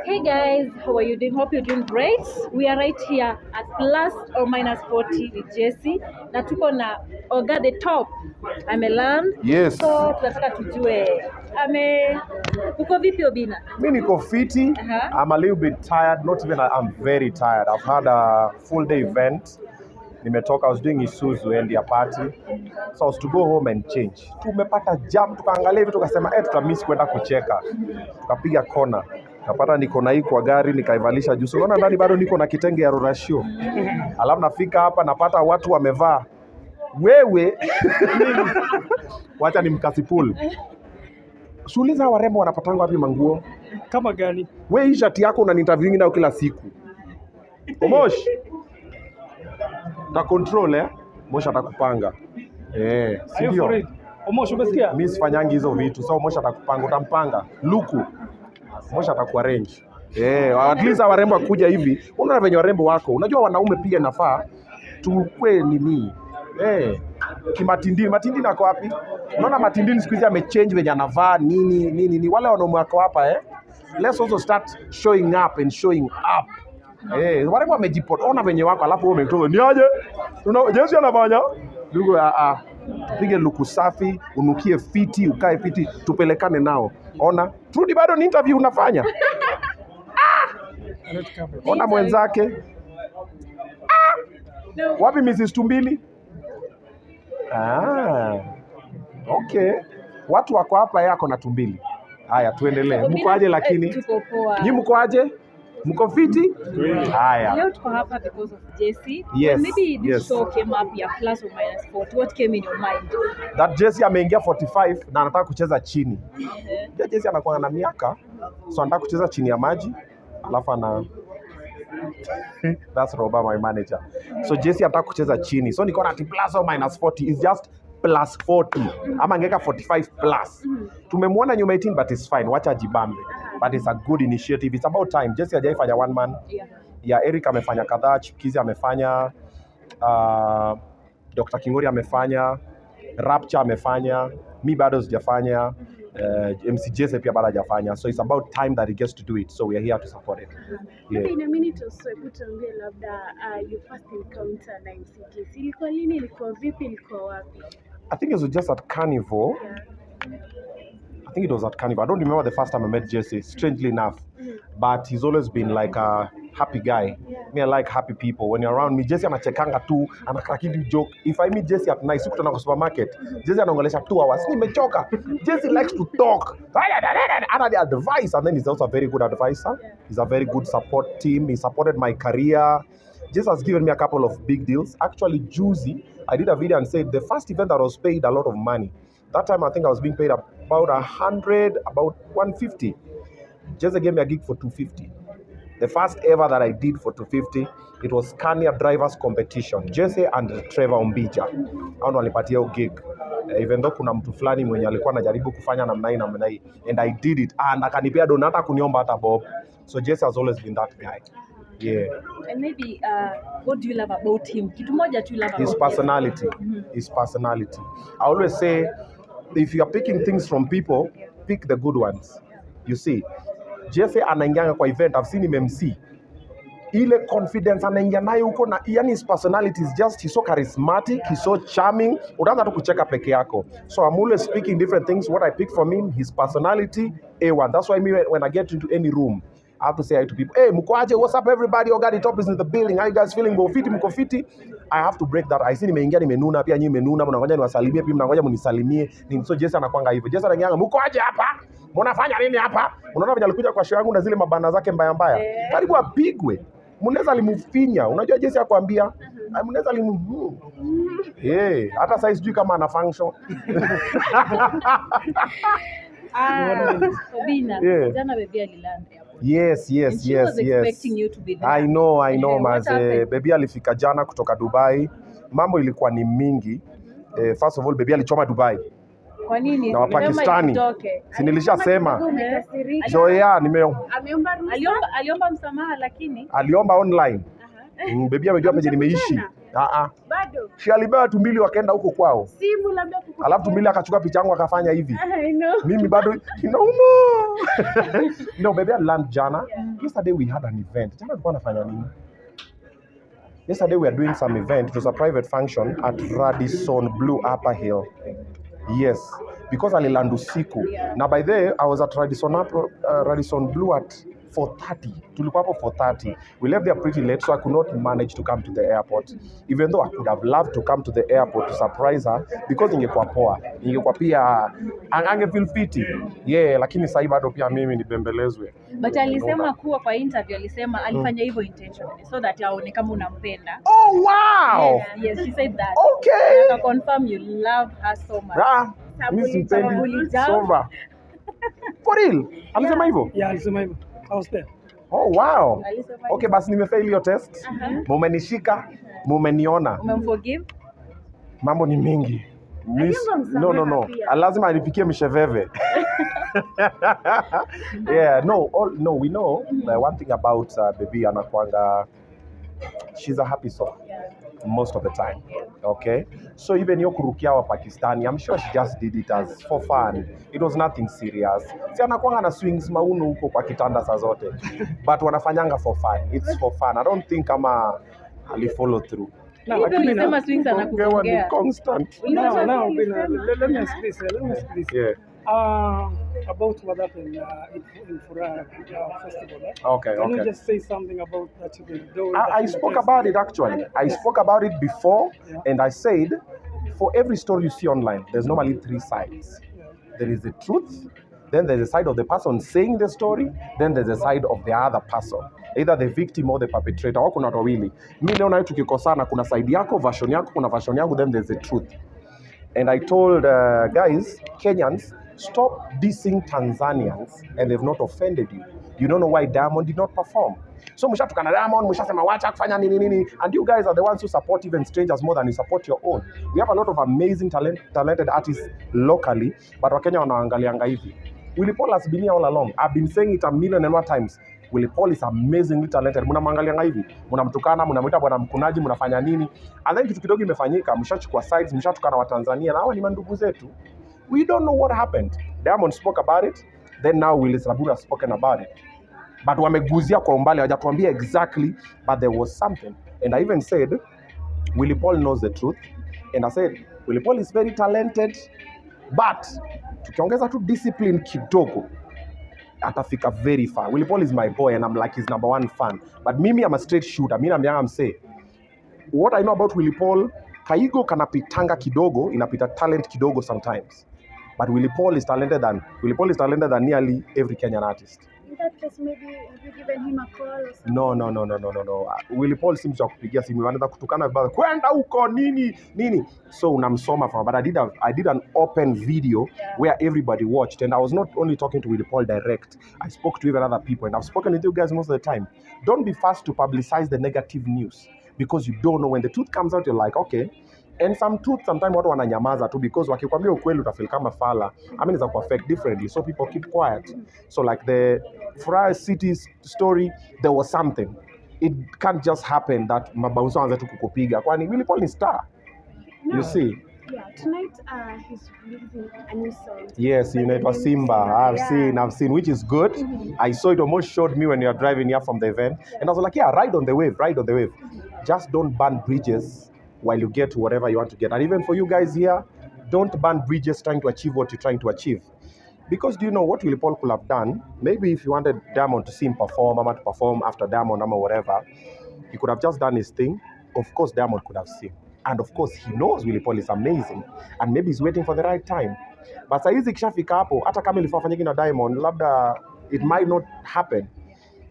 Hey guys, how are you doing? Hope you're doing great. We are right here at plus or minus 40 with Jesse. Na tuko na Oga the top. Ameland. Yes. So tunataka tujue. Uko vipi Obinna? Mimi niko fiti. I'm a little bit tired. Not even I'm very tired. I've had a full day event. Nimetoka, I was doing Isuzu and a party. So I was to go home and change. Tumepata jam, tukaangalia hivi tukasema tutamiss kwenda kucheka. Tukapiga kona. Napata niko na hii kwa gari nikaivalisha juu. Unaona ndani bado niko na kitenge ya rorashio. Alafu nafika hapa napata watu wamevaa. Wewe wacha ni mkasipul. Suuliza warembo wanapatanga wapi manguo? Kama gani? Wewe hii shati yako unaniinterview nayo kila siku. Omosh. Ta control Mosh atakupanga. Si ndio? Omosh umesikia? Mimi sifanyangi hizo vitu. So Mosh atakupanga, utampanga. Luku. Mosh atakuarrange. At least warembo wakuja hivi. Unaona venye warembo wako. Unajua wanaume pia nafaa tukue nini? Kimatindini, matindini ako wapi? Unaona matindini siku hizi amechange venye anavaa nini. Wale wanaume wako hapa Let's also start showing up and showing up. Warembo wamejipot. Ona venye wako alafu wewe umetoka. Ni aje? Jesse anafanya? Ndugu tupige luku safi, unukie fiti, ukae fiti, tupelekane nao. Ona, Trudy bado ni interview unafanya. Ona mwenzake. Wapi Mrs. 2mbili? Okay. Watu wako hapa yako na 2mbili. Haya tuendelee. Mko aje lakini? Tuko poa. Nyinyi mko aje? Mko fiti? Haya. Leo tuko hapa because of Jesse. Yes. Maybe this Yes. show came up ya plus or minus 40. What came in your mind? That Jesse ameingia 45 na anataka kucheza chini. Jesse anakuwa na miaka, so anataka kucheza chini ya maji, alafu that's Roba, my manager. So Jesse anataka kucheza chini. So niko na ati plus or minus 40 is just plus 40. Ama angeka 45 plus. Tumemwona nyuma 18 but it's fine. Wacha jibambe. But it's a good initiative. It's about time. Jesse hajaifanya one man. Yeah, Eric amefanya kadhaa, Chipkizi amefanya, Dr. Kingori amefanya, Rapture amefanya, mi bado sijafanya, MC Jesse pia bado hajafanya. So it's about time that he gets to do it. So we are here to support it. Yeah. In a minute or so, tuambie labda your first encounter na MC Jesse. Ilikuwa lini, ilikuwa vipi, ilikuwa wapi? I think it was just at Carnival. I think it was at Carnival. I don't remember the first time I met Jesse, strangely enough. But he's always been like a happy guy. Me, I like happy people. When you're around me, Jesse anachekanga tu, anakrakidi joke. If I meet Jesse at night, sikutana kwa supermarket, Jesse anaongelesha 2 hours. Nimechoka. Jesse likes to talk. Ana advice, and then he's also a very good advisor. He's a very good support team. He supported my career. Jesse has given me a couple of big deals. Actually, Juicy, I did a video and said the first event that was paid a lot of money. That time I think I was being paid about 100, about 150. Jesse gave me a gig for 250. The first ever that I did for 250, it was Scania Drivers Competition. Jesse and Trevor Ombija. Hao ndo walipatia hiyo gig. Even though kuna mtu fulani mwenye alikuwa anajaribu kufanya namna hii. And I did it. And akanipea donata kuniomba hata bob. So Jesse has always been that guy. Yeah. And maybe what do you love about him? Kitu moja tu love about his personality. His personality. I always say, if you are picking things from people, pick the good ones. You see, Jesse anaingianga kwa event, I've seen him MC. Ile confidence anaingia nayo huko na yani his personality is just, he's so charismatic, he's so charming. Utaanza tu kucheka peke yako. So I'm always speaking different things. What I pick from him, his personality, A1. That's why me when I get into any room, I have to say hi to people. Hey, mko aje? What's up everybody? Oga the top is in the building. How you guys feeling? Mko fiti? I have to break that. I see nimeingia nimenuna pia nyinyi mmenuna, mnangoja niwasalimie pia mnangoja mnisalimie. So Jesse anakuanga hivyo. Jesse anaingia, mko aje hapa? Mnafanya nini hapa? Unaona vile alikuja kwa show yangu na zile mabana zake mbaya. Karibu apigwe. Mnaweza limufinya. Unajua Jesse akwambia, mnaweza hata sasa sijui kama ana function. Obinna, jana baby aliland hapo. Yes. Expecting you to be there. I know, maze. Baby alifika jana kutoka Dubai. Mambo ilikuwa ni mingi. First of all, baby alichoma Dubai. Kwa nini? Na Wapakistani. Si nilishasema. Zoea aliomba msamaha lakini aliomba online. Baby amejua penye nimeishi. bado. Si alibeba 2mbili wakaenda huko kwao. Simu labda kukupigia. Alafu 2mbili akachukua picha yangu akafanya hivi. I know. Mimi bado inauma. No, baby, I learned jana. Yesterday we had an event. Jana tulikuwa nafanya nini? Yesterday we are doing some event. It was a private function at Radisson Blue Upper Hill. Yes, because aliland usiku. Now by there, I was at Radisson Blue at 4:30. Tulikuwa hapo 4:30. We left there pretty late, so I could not manage to come to the airport. Even though I could have loved to come to the airport to surprise her, because ingekuwa poa. Ingekuwa pia angefeel fiti. Yeah, lakini sasa bado pia mimi nibembelezwe. But alisema kuwa kwa interview alisema alifanya hivyo intentionally so that aone kama unampenda. Oh wow. Yes, she said that. Okay. I confirm you love her so much. Mimi simpendi Jam. Sova. For real? Alisema hivyo? Yeah, alisema hivyo. I was there. Oh wow. Alisema Okay, basi nimefail hiyo test. Mumenishika, mumeniona. umemforgive? Mambo ni mingi. No. pia. Lazima anipikie misheveve. Yeah, no, we know one thing about baby anakuanga, she's a happy soul most of the time. Okay? So even yo kurukia wa Pakistani, I'm sure she just did it as for fun. It was nothing serious. Si anakuanga na swings mauno huko kwa kitanda saa zote. But wanafanyanga for fun. It's for fun. I don't think kama ali follow through. Now, Hivyo ulisema swings Kuongewa ni anakugongea. constant. now, let me ask this. Yeah. About what happened in Furaha festival. Okay, Can you okay. just say something about that you can do? I spoke about it actually. I spoke about it before, and I said, for every story you see online, there's normally 3 sides. There is the truth, then there's a side of the person saying the story, then there's a side of the other person, either the victim or the perpetrator. Wako kuna watu wawili. Mimi leo na wewe tukikosana, kuna side yako, version yako, kuna version yangu, then there's the truth. And I told guys, Kenyans, stop dissing Tanzanians, and they've not offended you. You don't know why Diamond did not perform. So mshatukana Diamond, mshasema wacha kufanya nini, and you guys are the ones who support even strangers more than you support your own. We have a lot of amazing talented artists locally, but Wakenya wanaangalianga hivi. Willy Paul has been here all along. I've been saying it a million and more times. Willy Paul is amazingly talented. Mnamwangalianga hivi, mnamtukana, mnamuita bwana mkunaji, mnafanya nini? And then kitu kidogo imefanyika, mshachukua sides, mshatukana wa Tanzania, na hawa ni mandugu zetu. We don't know what happened. Diamond spoke about it, then now Willy Saburi has spoken about it. But wameguzia kwa umbali, hawajatuambia exactly, but there was something. And I even said, Willy Paul knows the truth. And I said, Willy Paul is very talented, but tukiongeza tu discipline kidogo, atafika very far. Willy Paul is my boy and I'm like his #1 fan. But mimi, I'm a straight shooter. Mimi naambianga msee, what I know about Willy Paul, kaigo kanapitanga kidogo, inapita talent kidogo sometimes. But Willy Paul is talented than nearly every Kenyan artist. In that case, maybe have you given him a call or something? No. Willy Paul seems to kupigia simu, anaanza kutukana vibaya. Kwenda huko nini. So unamsoma from, but I did an open video where everybody watched, and I was not only talking to Willy Paul direct. I spoke to even other people, and I've spoken with you guys most of the time. Don't be fast to publicize the negative news, because you don't know when the truth comes out. You're like, okay. And some truth, sometimes watu wananyamaza tu, because wakikwambia ukweli utafeel kama fala. I mean, it's a affect differently, so people keep quiet. So like the Furaha City story, there was something. It can't just happen that mabounce wanze tu kukupiga. Kwani Willy Paul ni star. No. You see? Yeah, tonight he's releasing a new song. Yes, you know, it was Simba. I've seen, which is good. I saw it almost showed me when you are driving here from the event. And I was like, yeah, ride on the wave. Just don't burn bridges while you get to whatever you want to get. And even for you guys here, don't burn bridges trying to achieve what you're trying to achieve. Because do you know what Willy Paul could have done? Maybe if you wanted Diamond to see him perform, Mama to perform after Diamond, Mama whatever, he could have just done his thing. Of course, Diamond could have seen. And of course, he knows Willy Paul is amazing. And maybe he's waiting for the right time. But saizi kishafika hapo, hata kama ilifanyika na Diamond, labda it might not happen.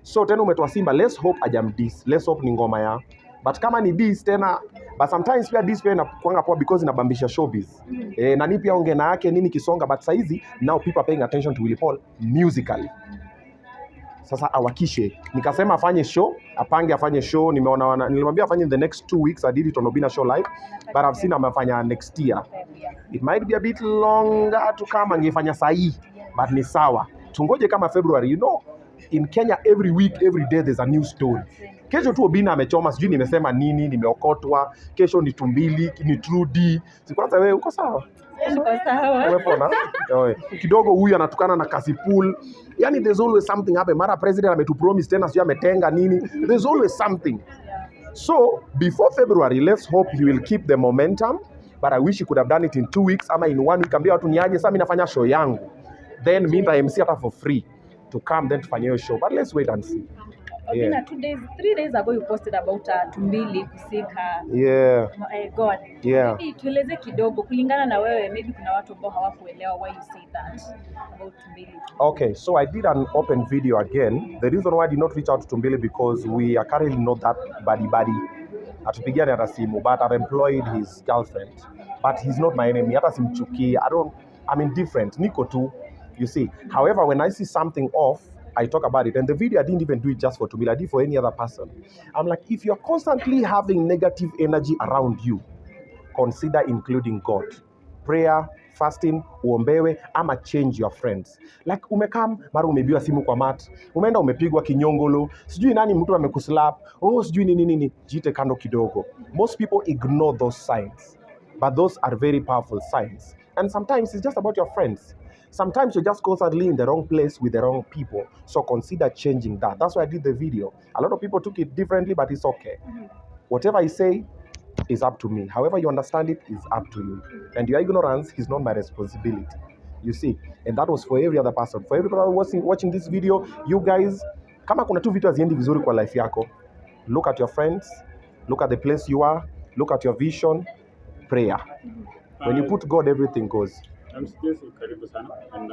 So tena umetoa Simba, let's hope ajamdiss. Let's hope ni ngoma ya. But kama ni diss tena, but sometimes pia diss pia inakuanga poa because inabambisha showbiz. Na ni pia ongea yake nini kisonga, but saizi now people are paying attention to Willy Paul musically. Sasa awakishe. Nikasema afanye show, afanye show. Nilimwambia afanye in the next 2 weeks. I did it on Obinna show live, but I've seen amefanya next year. It might be a bit longer to come, angefanya sahi, but ni sawa. Tungoje kama February. You know, in Kenya every week, every day there's a new story. Kesho tu Obinna amechoma, sijui nimesema nini, nimeokotwa. Kesho ni 2mbili, ni Trudy. Si kwanza wewe uko sawa? Niko sawa. Umepona? Kidogo huyu anatukana na Kasipul. Yani there's always something happen. Mara president ametupromise tena sio ametenga nini. There's always something. So before February, let's hope he will keep the momentum. But I wish he could have done it in 2 weeks ama in 1 week. Ambia watu niaje sasa mimi nafanya show yangu. Then mimi nita MC hata for free to come then tufanye hiyo show. But let's wait and see. Obinna, 3 days ago you posted about 2mbili kusika God. Maybe tueleze kidogo kulingana na wewe, maybe kuna watu ambao hawakuelewa why you say that about 2mbili. Okay, so I did an open video again. The reason why I did not reach out to 2mbili because we are currently not that buddy. Atupigiane hata simu, but I've employed his girlfriend. But he's not my enemy. Hata simchuki. I'm indifferent. Niko tu. You see. However, when I see something off, I talk about it. And the video, I didn't even do it just for 2mbili. I did for any other person. I'm like, if you're constantly having negative energy around you, consider including God. Prayer, fasting, uombewe, ama change your friends. Like umekam, mara umebiwa simu kwa mat, umeenda umepigwa kinyongolo, sijui nani mtu amekuslap, sijui nini, jite kando kidogo. Most people ignore those signs. But those are very powerful signs. And sometimes it's just about your friends. Sometimes you're just constantly in the wrong place with the wrong people. So consider changing that. That's why I did the video. A lot of people took it differently, but it's okay. Whatever I say is up to me. However you understand it is up to you. And your ignorance is not my responsibility. You see? And that was for every other person. For everybody watching this video, you guys, kama kuna tu vitu haziendi vizuri kwa life yako, look at your friends, look at the place you are, look at your vision, prayer. When you put God, everything goes. MC Jesse, karibu sana. And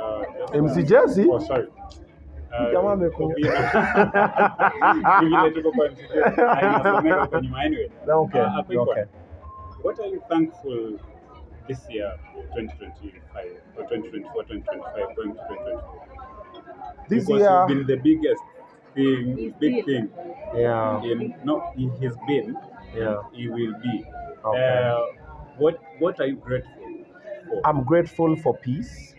MC Jesse? Oh, sorry. Jamaa amekuja. Ingine tuko kwa MC Jesse. Nasomeka kwa nyuma anyway. Okay. Okay. What are you thankful this year, 2025 or 2024, 2025, going to 2024? This because year, you've been the biggest thing, big thing. Yeah. He has been. Yeah. He will be. Okay. What are you grateful for? I'm grateful for peace.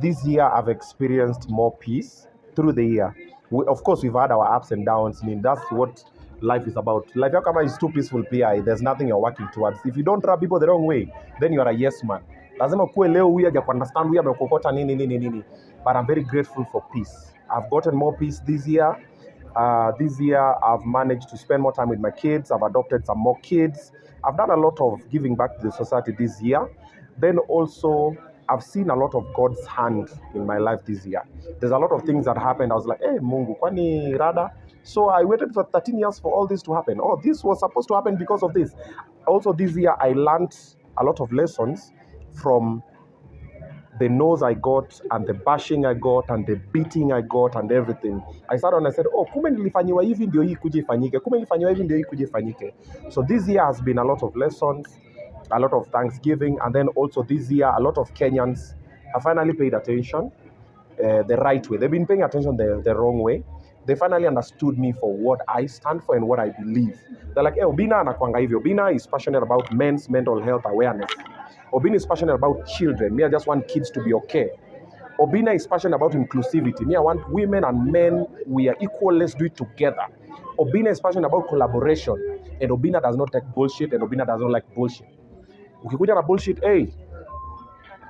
This year I've experienced more peace through the year. Of course, we've had our ups and downs. I mean, that's what life is about. Life is too peaceful, PI. There's nothing you're working towards. If you don't rub people the wrong way, then you're a yes man. Lazima kuwe leo huyu haja understand huyu amekokota nini. But I'm very grateful for peace. I've gotten more peace this year. This year I've managed to spend more time with my kids. I've adopted some more kids. I've done a lot of giving back to the society this year. Then also, I've seen a lot of God's hand in my life this year. There's a lot of things that happened. I was like, hey, Mungu, kwani rada? So I waited for 13 years for all this to happen. Oh, this was supposed to happen because of this. Also this year, I learned a lot of lessons from the nose I got and the bashing I got and the beating I got and everything. I started and I said, kumbe nilifanyiwa hivi ndio hii kuje ifanyike. Kumbe nilifanyiwa hivi ndio hii kuje ifanyike. So this year has been a lot of lessons, a lot of thanksgiving, and then also this year, a lot of Kenyans have finally paid attention the right way. They've been paying attention the wrong way. They finally understood me for what I stand for and what I believe. They're like, hey, Obinna anakuanga hivi. Obinna is passionate about men's mental health awareness. Obinna is passionate about children. Me, I just want kids to be okay. Obinna is passionate about inclusivity. Me, I want women and men, we are equal, let's do it together. Obinna is passionate about collaboration. And Obinna does not take bullshit, and Obinna does not like bullshit. Ukikuja na bullshit, hey,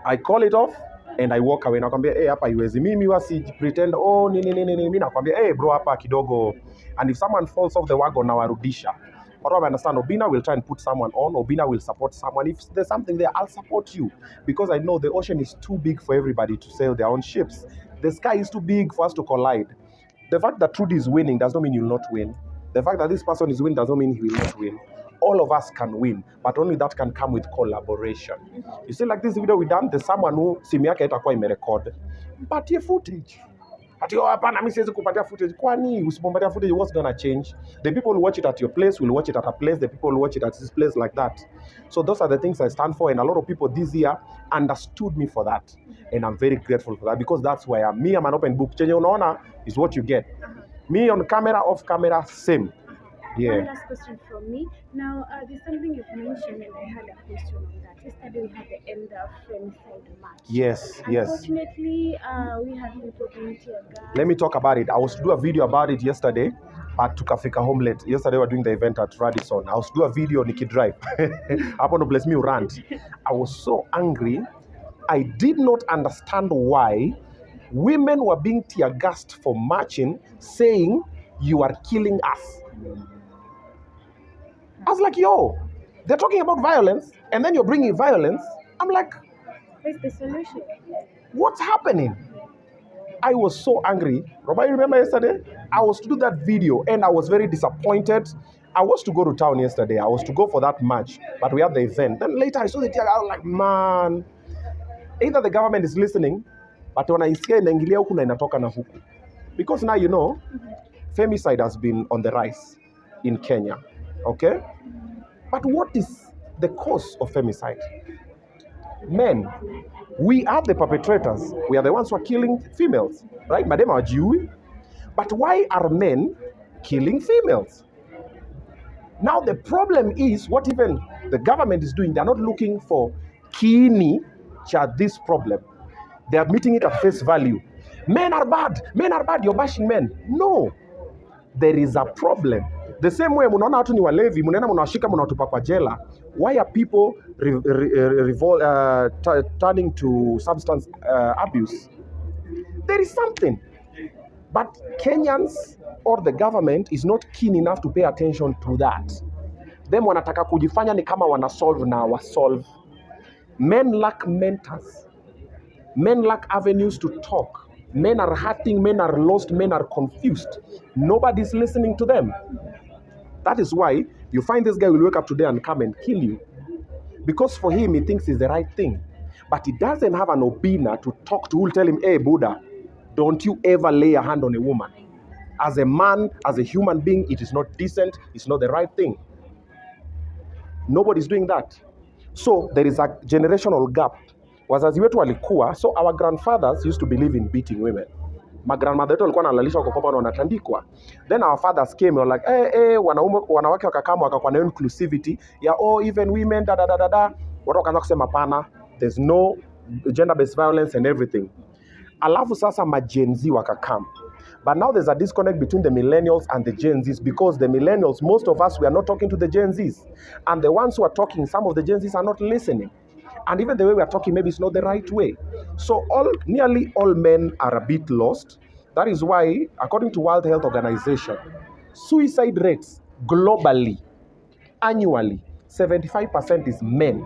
I call it off and I walk away. Nakwambia, hey, hapa iwezi. Mimi wasi pretend, nini. Mimi nakwambia, hey, bro, hapa kidogo. And if someone falls off the wagon, nawarudisha. But I understand, Obinna will try and put someone on. Obinna will support someone. If there's something there, I'll support you. Because I know the ocean is too big for everybody to sail their own ships. The sky is too big for us to collide. The fact that Trudy is winning does not mean you'll not win. The fact that this person is winning does not mean he will not win. All of us can win, but only that can come with collaboration. You see, like this video we done, there's someone who simu yake itakuwa imerecord. Mpatie footage. Ati hapana mimi siwezi kupatia footage. Kwani usipompatia footage, what's gonna change? The people who watch it at your place will watch it at a place. The people who watch it at this place like that. So those are the things I stand for, and a lot of people this year understood me for that, and I'm very grateful for that because that's why I'm an open book. Chenye unaona is what you get. Me on camera, off camera, same. Yeah. One last question from me. Now, there's something you've mentioned, and I had a question on that. Yesterday, we had the end of femicide match. Yes. Unfortunately, we had people being tear gas. Let me talk about it. I was to do a video about it yesterday. but tukafika home late. Yesterday we were doing the event at Radisson. I was doing a video nikidrive. Hapo no place me rant. I was so angry. I did not understand why women were being tear gassed for marching, saying you are killing us. I was like, yo, they're talking about violence, and then you're bringing violence. I'm like, What's the solution? what's happening? I was so angry. Robert, you remember yesterday? I was to do that video, and I was very disappointed. I was to go to town yesterday. I was to go for that match, but we had the event. Then later I saw the tear. I was like, man, either the government is listening, but when I see inaingilia huku na inatoka na huku. Because now you know, femicide has been on the rise in Kenya. Okay? But what is the cause of femicide? Men. We are the perpetrators. We are the ones who are killing females. Right? Madam are Jew. But why are men killing females? Now the problem is what even the government is doing. They are not looking for kiini cha this problem. They are meeting it at face value. Men are bad. Men are bad. You're bashing men. No. There is a problem. The same way munaona watu ni walevi, munaenda munawashika munawatupa kwa jela. Why are people turning to substance abuse? There is something. But Kenyans or the government is not keen enough to pay attention to that. Them wanataka kujifanya ni kama wanasolve na wasolve. Men lack mentors. Men lack avenues to talk. Men are hurting, men are lost, men are confused. Nobody's listening to them. That is why you find this guy will wake up today and come and kill you. Because for him, he thinks it's the right thing. But he doesn't have an Obinna to talk to who will tell him, hey, Buddha, don't you ever lay a hand on a woman. As a man, as a human being, it is not decent, it's not the right thing. Nobody's doing that. So there is a generational gap. Wazazi wetu walikuwa, so our grandfathers used to believe in beating women. My grandmother wetu walikuwa analalishwa kwa kwamba wanatandikwa. Then our fathers came and were like, wanawake wakakama wakakuwa na inclusivity ya even women da. Watu wakaanza kusema pana, there's no gender based violence and everything. Alafu sasa Gen Z wakakam. But now there's a disconnect between the millennials and the Gen Zs because the millennials, most of us, we are not talking to the Gen Zs. And the ones who are talking, some of the Gen Zs are not listening. And even the way we are talking, maybe it's not the right way. So nearly all men are a bit lost. That is why, according to World Health Organization, suicide rates globally, annually, 75% is men.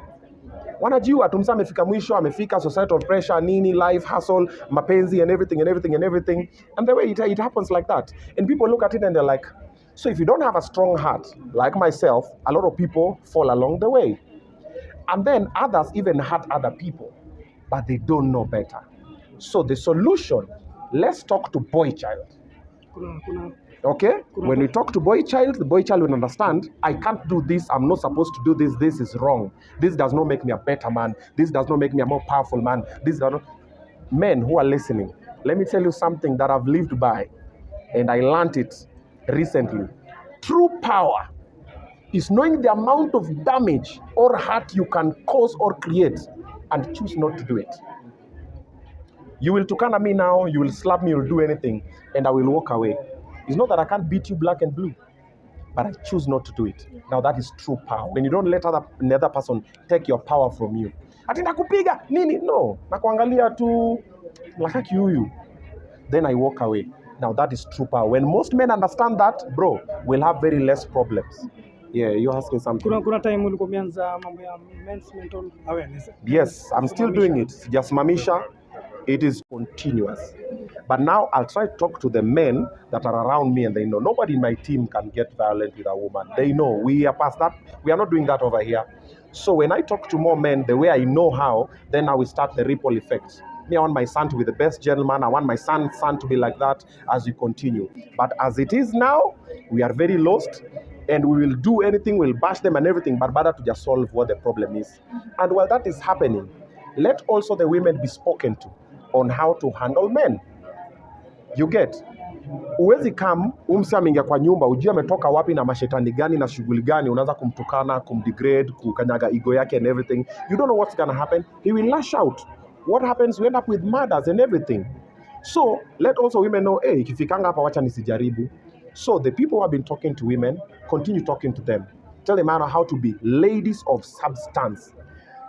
Wanajua tumsa amefika mwisho, amefika societal pressure, nini, life, hustle, mapenzi and everything. And the way it happens like that. And people look at it and they're like, so if you don't have a strong heart, like myself, a lot of people fall along the way. And then others even hurt other people, but they don't know better. So the solution, let's talk to boy child. Okay? When we talk to boy child, the boy child will understand, I can't do this, I'm not supposed to do this, this is wrong. This does not make me a better man. This does not make me a more powerful man. This does not... Men who are listening, let me tell you something that I've lived by, and I learned it recently. True power is knowing the amount of damage or hurt you can cause or create and choose not to do it. You will tukana me now, you will slap me, you will do anything, and I will walk away. It's not that I can't beat you black and blue, but I choose not to do it. Now that is true power. When you don't let another person take your power from you. Ati nakupiga, nini? No. Nakuangalia tu, lakaki huyu. Then I walk away. Now that is true power. When most men understand that, bro, we'll have very less problems. Yeah, you're asking something. Kuna time ulikuwa umeanza mambo ya men's mental awareness. Yes, I'm still doing it. Sijasimamisha. It is continuous. But now I'll try to talk to the men that are around me and they know nobody in my team can get violent with a woman. They know we are past that. We are not doing that over here. So when I talk to more men the way I know how, then I will start the ripple effect. Me, I want my son to be the best gentleman. I want my son to be like that as we continue. But as it is now, we are very lost. And we will do anything, we'll bash them and everything, but better to just solve what the problem is. And while that is happening, let also the women be spoken to on how to handle men. You get? Uwezi come, umse ameingia kwa nyumba, ujue ametoka wapi na mashetani gani na shughuli gani, unaanza kumtukana, kumdegrade, kukanyaga ego yake and everything. You don't know what's going to happen. He will lash out. What happens? We end up with murders and everything. So, let also women know, hey, ikifikanga hapa wacha nisijaribu. So the people who have been talking to women, continue talking to them. Tell the man how to be ladies of substance.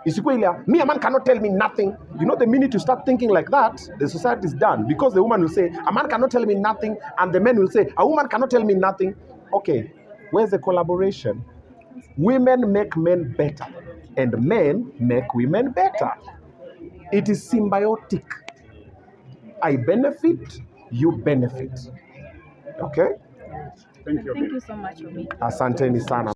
Me, a man cannot tell me nothing. You know, the minute you start thinking like that, the society is done. Because the woman will say, a man cannot tell me nothing. And the men will say, a woman cannot tell me nothing. Okay, where's the collaboration? Women make men better. And men make women better. It is symbiotic. I benefit, you benefit. Okay? Thank you. Thank you so much, Obi. Asanteni sana.